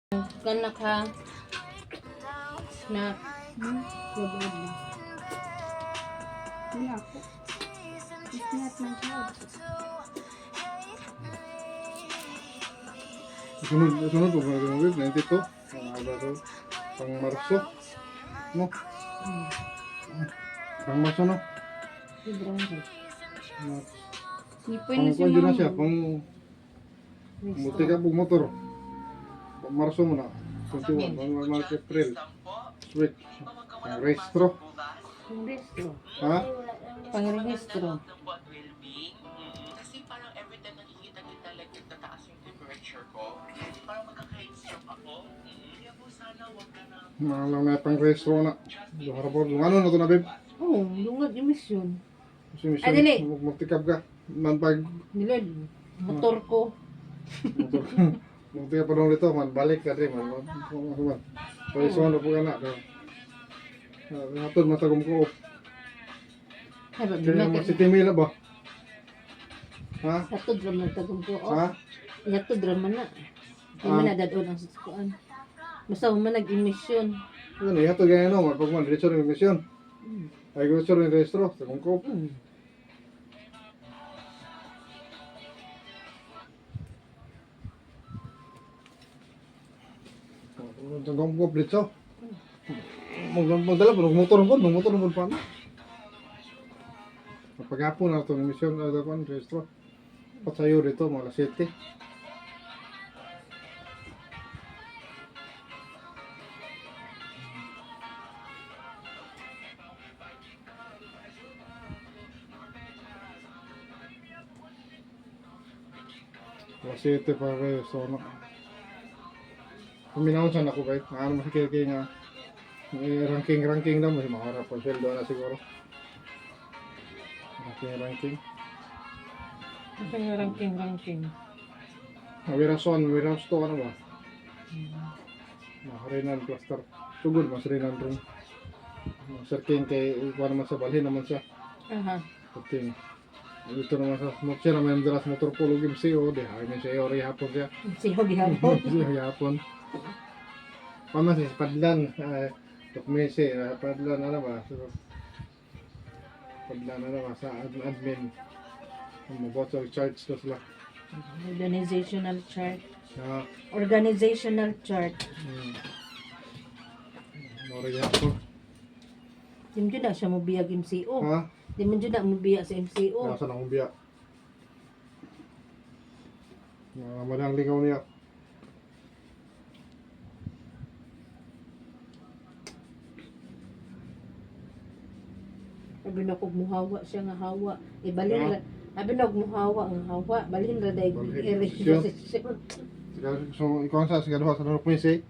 Kanak ha. Na. Sabad na. Hindi ako. Isnat man siya. Sunod po mga ginawin, 92. Pang Marso. No? Pang Marso, no? Sobrang rin. Sipoy Pang na si kung na mama. siya, pang buti ka po motor. Pang Marso mo na. 21, pang March, April. Switch. Pang restro. Pang-rehistro. Ha? Pang-rehistro. Kasi parang every time nakikita kita like nagtataas yung temperature ko, parang magka-heat stroke ako. Kaya po sana wag ka na. Mga lang na pang restro na. Harapon, ano na ito na, babe? Oo, lungad emisyon. Kasi Ah, dali. magtikap ka. Manpag. Nilad, motor ko. Magtikap pa nung dito, man. Balik ka rin, man. Pwede suwan na po ka na. Hatod matagom ko. Ay, ba, Kaya bimaka. mga City Mila ba? Ha? Hatod raman tagong ko. Ha? Hatod raman na. Hindi man na dadon ang saskuan. Basta man nag-emisyon. Ano, hatod ganyan no, pag man, diretso rin yung misyon. Ay, diretso rin yung restro, tagom ko. Tagom ko, diretso. Magdala po, motor po pa na. Pag-hapon na ito, yung misyon, restro. Patsayo dito, mga 7. Mga 7 pa kayo, so ano. Kuminahon siya na ko kahit, ano masikikay nga. Ranking na mo, maharap po, sweldo na siguro. Ranking. Ang ranking. Wirason to, ano ba? Renan cluster. Sugod mas Renan rin. Sir King kay ikuha naman sa balhin naman siya. Aha. King. Ito naman sa siya naman dalas motor polo game siyo. Di hay man siya ori hapon siya. Siyo gihapon. Siya hapon. Paman si Padlan. Tukmesi. Padlan ano ba? Padlan ano ba sa admin. Mabot sa charts to sila. Organizational chart. Siya. Organizational chart. Ori hapon. Di mo na siya mubiyag MCO. Ha? Di mo na mubiyag sa MCO. Nasa nang umbia. Madang lingaw niya. Sabi na kog muhawa siya nga hawa. Ibalin ra. Sabi na kog muhawa nga hawa. Balhin ra day Balhin. erecession. So, ikaw sa sigaduha sa Norok Mese.